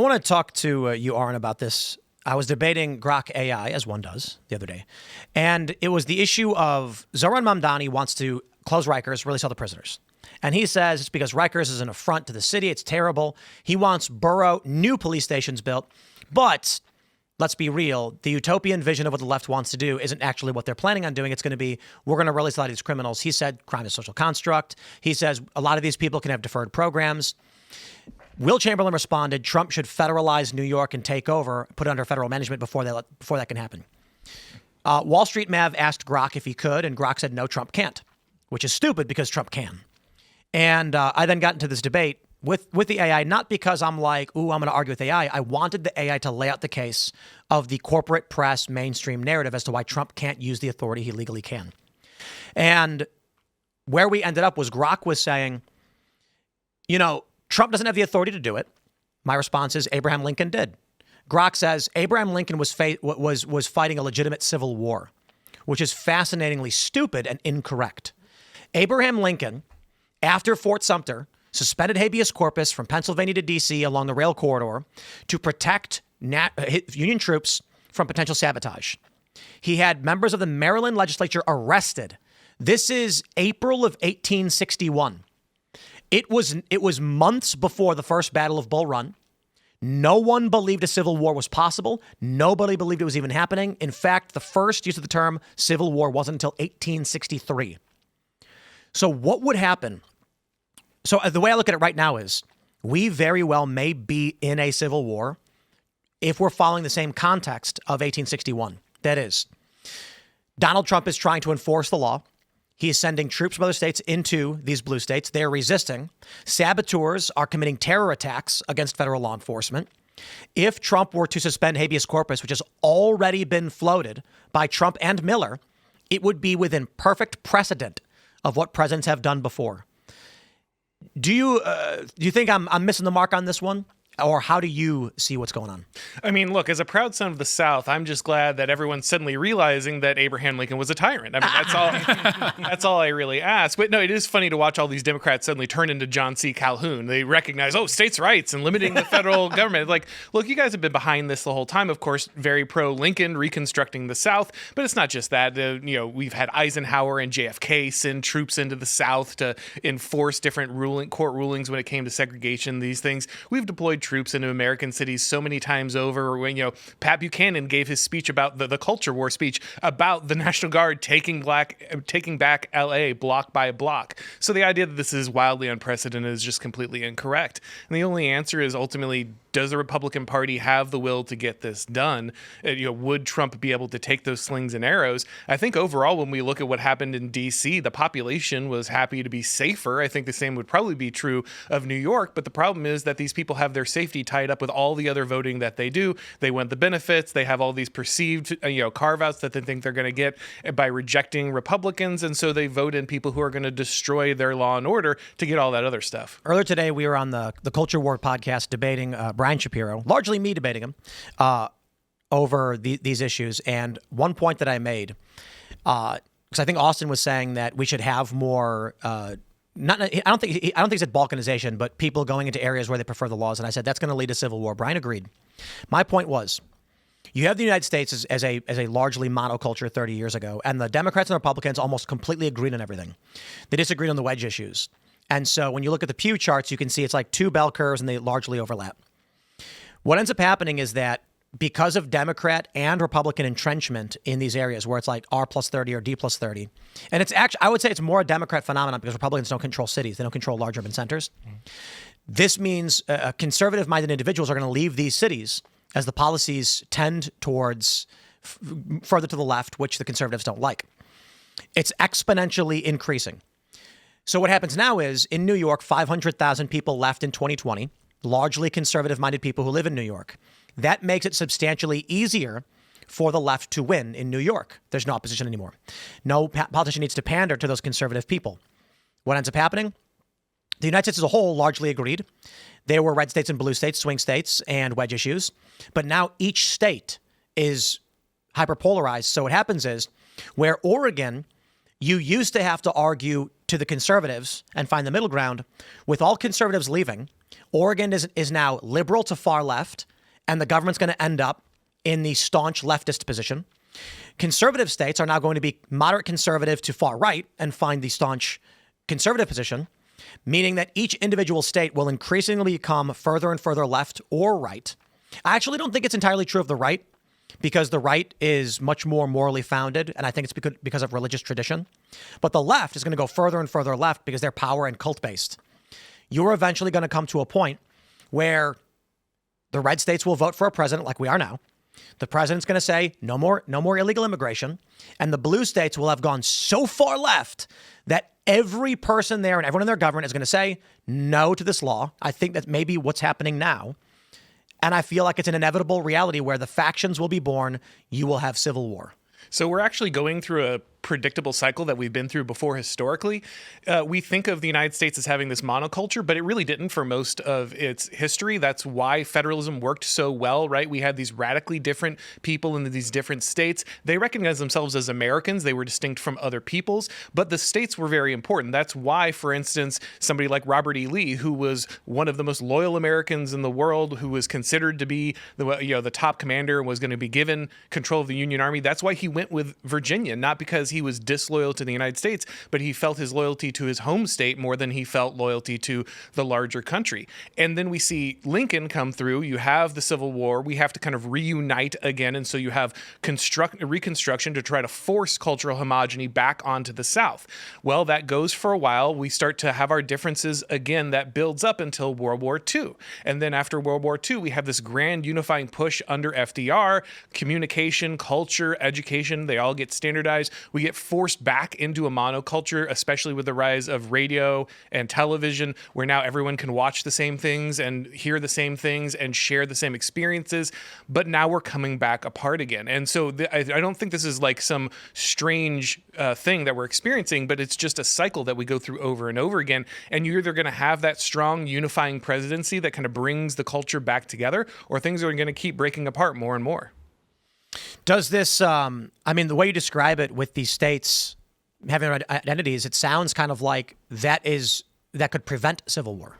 want to talk to you, Auron, about this. I was debating Grok AI, as one does, the other day. And it was the issue of Zoran Mamdani wants to close Rikers, release all the prisoners. And he says it's because Rikers is an affront to the city. It's terrible. He wants new police stations built. But let's be real. The utopian vision of what the left wants to do isn't actually what they're planning on doing. It's going to be, we're going to release a lot of these criminals. He said crime is a social construct. He says a lot of these people can have deferred programs. Will Chamberlain responded, Trump should federalize New York and take over, put it under federal management before that can happen. Wall Street Mav asked Grok if he could, and Grok said, no, Trump can't, which is stupid because Trump can. And I then got into this debate with the AI, not because I'm like, ooh, I'm going to argue with AI. I wanted the AI to lay out the case of the corporate press mainstream narrative as to why Trump can't use the authority he legally can. And where we ended up was Grok was saying, Trump doesn't have the authority to do it. My response is Abraham Lincoln did. Grok says Abraham Lincoln was fighting a legitimate civil war, which is fascinatingly stupid and incorrect. Abraham Lincoln, after Fort Sumter, suspended habeas corpus from Pennsylvania to D.C. along the rail corridor to protect Union troops from potential sabotage. He had members of the Maryland legislature arrested. This is April of 1861. It was months before the first Battle of Bull Run. No one believed a civil war was possible. Nobody believed it was even happening. In fact, the first use of the term civil war wasn't until 1863. So what would happen? So the way I look at it right now is we very well may be in a civil war if we're following the same context of 1861. That is, Donald Trump is trying to enforce the law. He is sending troops from other states into these blue states. They are resisting. Saboteurs are committing terror attacks against federal law enforcement. If Trump were to suspend habeas corpus, which has already been floated by Trump and Miller, it would be within perfect precedent of what presidents have done before. Do you think I'm missing the mark on this one? Or how do you see what's going on? I mean, look, as a proud son of the South, I'm just glad that everyone's suddenly realizing that Abraham Lincoln was a tyrant. I mean, that's all. That's all I really ask. But no, it is funny to watch all these Democrats suddenly turn into John C. Calhoun. They recognize, states' rights and limiting the federal government. Like, look, you guys have been behind this the whole time. Of course, very pro-Lincoln, reconstructing the South. But it's not just that. We've had Eisenhower and JFK send troops into the South to enforce different court rulings when it came to segregation. These things we've deployed troops into American cities so many times over. When Pat Buchanan gave his speech about the culture war speech about the National Guard taking back LA block by block. So the idea that this is wildly unprecedented is just completely incorrect. And the only answer is ultimately, does the Republican Party have the will to get this done? Would Trump be able to take those slings and arrows? I think overall, when we look at what happened in D.C., the population was happy to be safer. I think the same would probably be true of New York. But the problem is that these people have their safety tied up with all the other voting that they do. They want the benefits. They have all these perceived, carve-outs that they think they're going to get by rejecting Republicans. And so they vote in people who are going to destroy their law and order to get all that other stuff. Earlier today, we were on the Culture War podcast debating Brian Shapiro, largely me debating him over these issues. And one point that I made, because I think Austin was saying that we should have more. I don't think he said balkanization, but people going into areas where they prefer the laws. And I said that's going to lead to civil war. Brian agreed. My point was, you have the United States as a largely monoculture 30 years ago, and the Democrats and Republicans almost completely agreed on everything. They disagreed on the wedge issues. And so when you look at the Pew charts, you can see it's like two bell curves, and they largely overlap. What ends up happening is that because of Democrat and Republican entrenchment in these areas where it's like R plus 30 or D plus 30, and it's actually, I would say it's more a Democrat phenomenon because Republicans don't control cities. They don't control large urban centers. This means conservative-minded individuals are going to leave these cities as the policies tend towards further to the left, which the conservatives don't like. It's exponentially increasing. So what happens now is in New York, 500,000 people left in 2020. Largely conservative-minded people who live in New York. That makes it substantially easier for the left to win in New York. There's no opposition anymore. No politician needs to pander to those conservative people. What ends up happening? The United States as a whole largely agreed. There were red states and blue states, swing states, and wedge issues. But now each state is hyperpolarized. So what happens is where Oregon, you used to have to argue to the conservatives and find the middle ground. With all conservatives leaving, Oregon is now liberal to far left, and the government's going to end up in the staunch leftist position. Conservative states are now going to be moderate conservative to far right and find the staunch conservative position, meaning that each individual state will increasingly become further and further left or right. I actually don't think it's entirely true of the right, because the right is much more morally founded, and I think it's because of religious tradition. But the left is going to go further and further left because they're power and cult-based. You're eventually going to come to a point where the red states will vote for a president like we are now. The president's going to say no more illegal immigration, and the blue states will have gone so far left that every person there and everyone in their government is going to say no to this law. I think that may be what's happening now. And I feel like it's an inevitable reality where the factions will be born. You will have civil war. So we're actually going through a predictable cycle that we've been through before historically. We think of the United States as having this monoculture, but it really didn't for most of its history. That's why federalism worked so well, right? We had these radically different people in these different states. They recognized themselves as Americans. They were distinct from other peoples, but the states were very important. That's why, for instance, somebody like Robert E. Lee, who was one of the most loyal Americans in the world, who was considered to be the top commander and was going to be given control of the Union Army. That's why he went with Virginia, not because he was disloyal to the United States, but he felt his loyalty to his home state more than he felt loyalty to the larger country. And then we see Lincoln come through. You have the Civil War. We have to kind of reunite again. And so you have reconstruction to try to force cultural homogeny back onto the South. Well, that goes for a while. We start to have our differences again. That builds up until World War II. And then after World War II, we have this grand unifying push under FDR. Communication, culture, education, they all get standardized. We get forced back into a monoculture, especially with the rise of radio and television, where now everyone can watch the same things and hear the same things and share the same experiences. But now we're coming back apart again. And so I don't think this is like some strange thing that we're experiencing, but it's just a cycle that we go through over and over again. And you're either going to have that strong unifying presidency that kind of brings the culture back together, or things are going to keep breaking apart more and more. Does this, the way you describe it with these states having their identities, it sounds kind of like that could prevent civil war.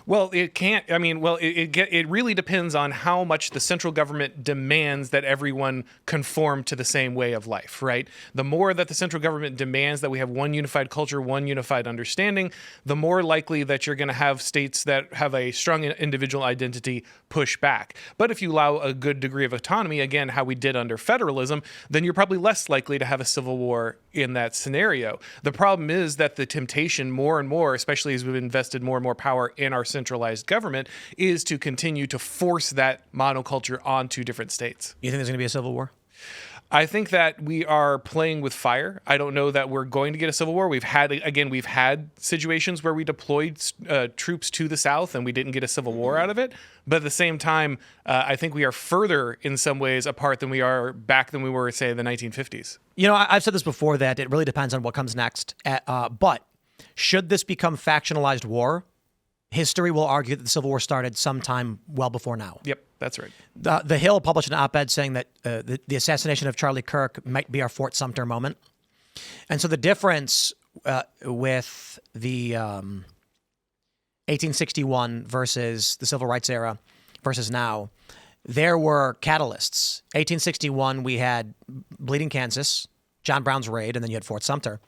Well, it can't. It really depends on how much the central government demands that everyone conform to the same way of life, right? The more that the central government demands that we have one unified culture, one unified understanding, the more likely that you're going to have states that have a strong individual identity push back. But if you allow a good degree of autonomy, again, how we did under federalism, then you're probably less likely to have a civil war in that scenario. The problem is that the temptation more and more, especially as we've invested more and more power in our centralized government, is to continue to force that monoculture onto different states. You think there's going to be a civil war? I think that we are playing with fire. I don't know that we're going to get a civil war. We've had situations where we deployed troops to the South and we didn't get a civil war out of it. But at the same time, I think we are further in some ways apart than we were, say, in the 1950s. I've said this before, that it really depends on what comes next. But should this become factionalized war, history will argue that the Civil War started sometime well before now. Yep, that's right. The Hill published an op-ed saying that the assassination of Charlie Kirk might be our Fort Sumter moment. And so the difference with the 1861 versus the Civil Rights era versus now, there were catalysts. 1861, we had Bleeding Kansas, John Brown's raid, and then you had Fort Sumter.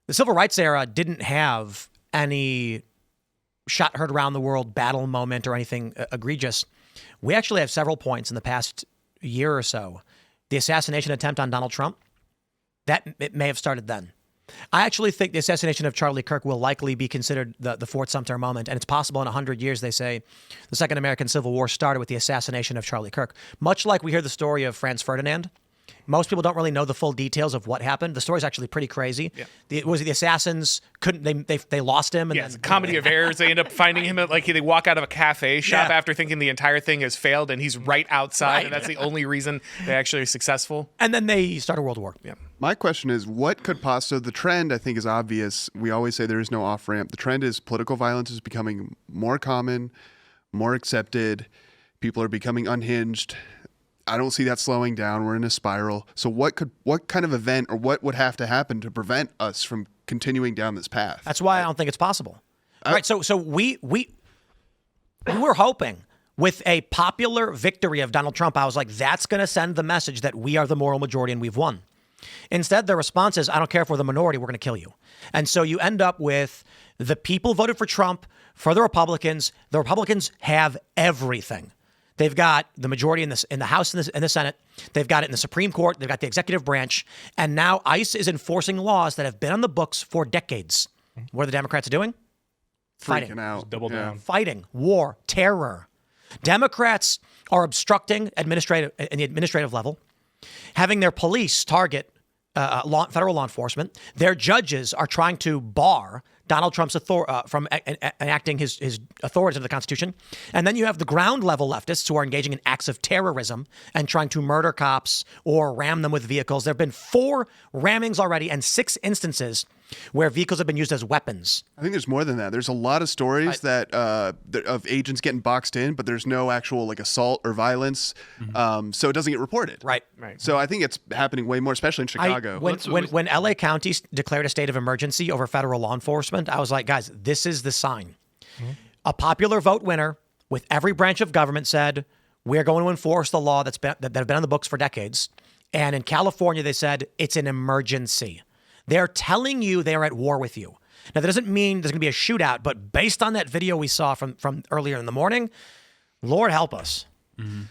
The Civil Rights era didn't have any shot heard around the world battle moment or anything egregious. We actually have several points in the past year or so. The assassination attempt on Donald Trump, it may have started then. I actually think the assassination of Charlie Kirk will likely be considered the Fort Sumter moment, and it's possible in 100 years, they say, the Second American Civil War started with the assassination of Charlie Kirk. Much like we hear the story of Franz Ferdinand, most people don't really know the full details of what happened. The story's actually pretty crazy. Yeah. The assassins couldn't, they lost him. And it's a comedy of errors. They end up finding him they walk out of a cafe shop after thinking the entire thing has failed, and he's right outside, and that's the only reason they actually are successful. And then they start a world war. Yeah. My question is, what could possibly, the trend I think is obvious. We always say there is no off-ramp. The trend is political violence is becoming more common, more accepted. People are becoming unhinged. I don't see that slowing down. We're in a spiral. So what kind of event or what would have to happen to prevent us from continuing down this path? That's why I don't think it's possible. Right. So we were hoping with a popular victory of Donald Trump, I was like, that's going to send the message that we are the moral majority and we've won. Instead, the response is, I don't care if we're the minority, we're going to kill you. And so you end up with the people voted for Trump, for the Republicans. The Republicans have everything. They've got the majority in the House and the Senate. They've got it in the Supreme Court. They've got the executive branch. And now ICE is enforcing laws that have been on the books for decades. What are the Democrats doing? Freaking out. Double down. Fighting, war, terror. Democrats are obstructing in the administrative level, having their police target federal law enforcement. Their judges are trying to bar Donald Trump's from enacting his authorities under the Constitution. And then you have the ground level leftists who are engaging in acts of terrorism and trying to murder cops or ram them with vehicles. There have been 4 rammings already and 6 instances where vehicles have been used as weapons. I think there's more than that. There's a lot of stories that of agents getting boxed in, but there's no actual assault or violence, so it doesn't get reported. Right. So I think it's happening way more, especially in Chicago. When LA County declared a state of emergency over federal law enforcement, I was like, guys, this is the sign. A popular vote winner with every branch of government said, we're going to enforce the law that have been on the books for decades. And in California, they said it's an emergency. They're telling you they're at war with you. Now, that doesn't mean there's going to be a shootout, but based on that video we saw from earlier in the morning, Lord help us.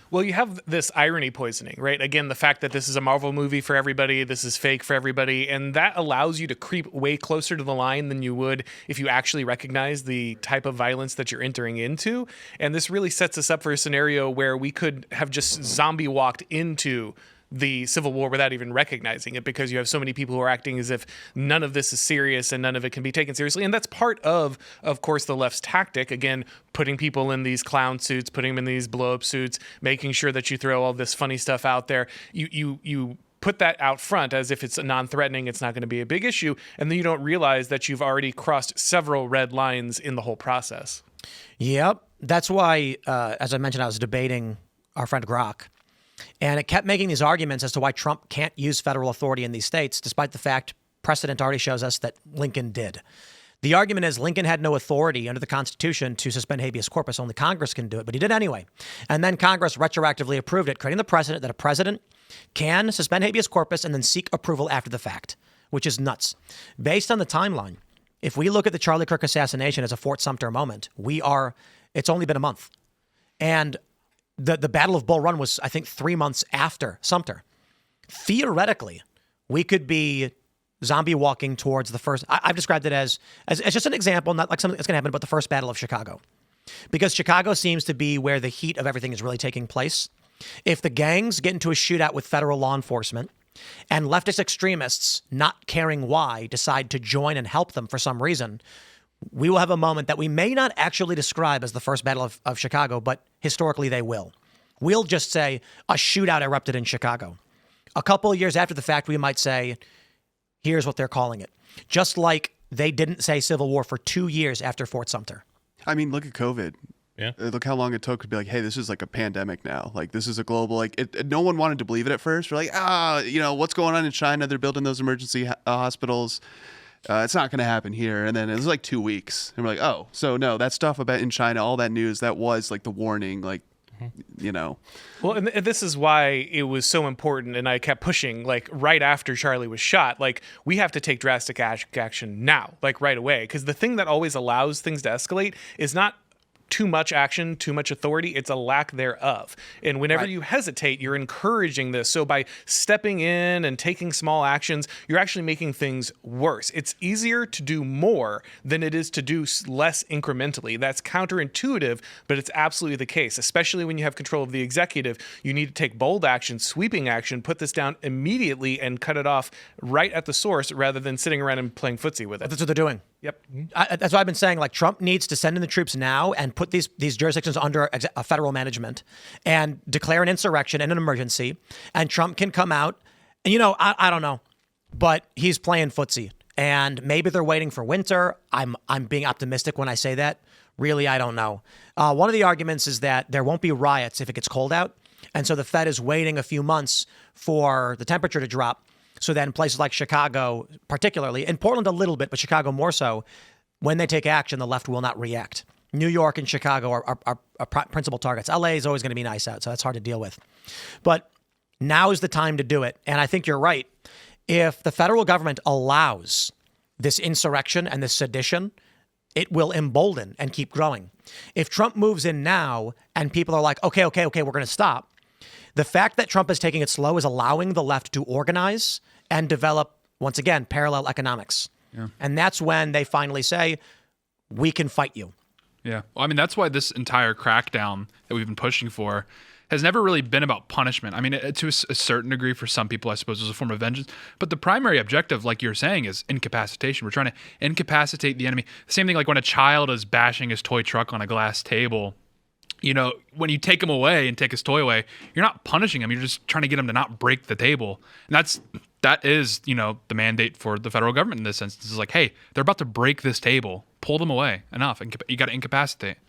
Well, you have this irony poisoning, right? Again, the fact that this is a Marvel movie for everybody, this is fake for everybody, and that allows you to creep way closer to the line than you would if you actually recognize the type of violence that you're entering into. And this really sets us up for a scenario where we could have just zombie walked into the Civil War without even recognizing it, because you have so many people who are acting as if none of this is serious and none of it can be taken seriously. And that's part of course, the left's tactic. Again, putting people in these clown suits, putting them in these blow-up suits, making sure that you throw all this funny stuff out there. You put that out front as if it's non-threatening, it's not going to be a big issue, and then you don't realize that you've already crossed several red lines in the whole process. Yep. That's why, as I mentioned, I was debating our friend Grok. And it kept making these arguments as to why Trump can't use federal authority in these states, despite the fact precedent already shows us that Lincoln did. The argument is Lincoln had no authority under the Constitution to suspend habeas corpus. Only Congress can do it, but he did anyway. And then Congress retroactively approved it, creating the precedent that a president can suspend habeas corpus and then seek approval after the fact, which is nuts. Based on the timeline, if we look at the Charlie Kirk assassination as a Fort Sumter moment, it's only been a month. And the Battle of Bull Run was, I think, 3 months after Sumter. Theoretically, we could be zombie walking towards the first. I've described it as just an example, not like something that's going to happen, but the first Battle of Chicago. Because Chicago seems to be where the heat of everything is really taking place. If the gangs get into a shootout with federal law enforcement and leftist extremists, not caring why, decide to join and help them for some reason, we will have a moment that we may not actually describe as the first Battle of Chicago, but historically they will. We'll just say a shootout erupted in Chicago. A couple of years after the fact, we might say, here's what they're calling it. Just like they didn't say Civil War for 2 years after Fort Sumter. I mean, look at COVID. Yeah. Look how long it took to be like, hey, this is like a pandemic now. Like, this is a global, no one wanted to believe it at first. We're like, what's going on in China? They're building those emergency hospitals. It's not going to happen here. And then it was like 2 weeks. And we're like, oh, so no, that stuff about in China, all that news, that was like the warning, Well, and this is why it was so important, and I kept pushing, right after Charlie was shot, we have to take drastic action now, right away. Because the thing that always allows things to escalate is not too much action, too much authority. It's a lack thereof. And whenever you hesitate, you're encouraging this. So by stepping in and taking small actions, you're actually making things worse. It's easier to do more than it is to do less incrementally. That's counterintuitive, but it's absolutely the case, especially when you have control of the executive. You need to take bold action, sweeping action, put this down immediately and cut it off right at the source rather than sitting around and playing footsie with it. That's what they're doing. Yep. That's why I've been saying, Trump needs to send in the troops now and put these jurisdictions under a federal management and declare an insurrection and an emergency. And Trump can come out and, I don't know, but he's playing footsie. And maybe they're waiting for winter. I'm being optimistic when I say that. Really, I don't know. One of the arguments is that there won't be riots if it gets cold out. And so the Fed is waiting a few months for the temperature to drop. So then places like Chicago, particularly, in Portland a little bit, but Chicago more so, when they take action, the left will not react. New York and Chicago are principal targets. LA is always going to be nice out, so that's hard to deal with. But now is the time to do it. And I think you're right. If the federal government allows this insurrection and this sedition, it will embolden and keep growing. If Trump moves in now and people are like, okay, we're going to stop, the fact that Trump is taking it slow is allowing the left to organize and develop, once again, parallel economics. Yeah. And that's when they finally say, we can fight you. Yeah. Well, I mean, that's why this entire crackdown that we've been pushing for has never really been about punishment. I mean, to a certain degree for some people, I suppose, is a form of vengeance. But the primary objective, like you're saying, is incapacitation. We're trying to incapacitate the enemy. Same thing like when a child is bashing his toy truck on a glass table. You know, when you take him away and take his toy away, you're not punishing him. You're just trying to get him to not break the table. And that is, you know, the mandate for the federal government in this instance. Is like, hey, they're about to break this table. Pull them away. Enough. You got to incapacitate.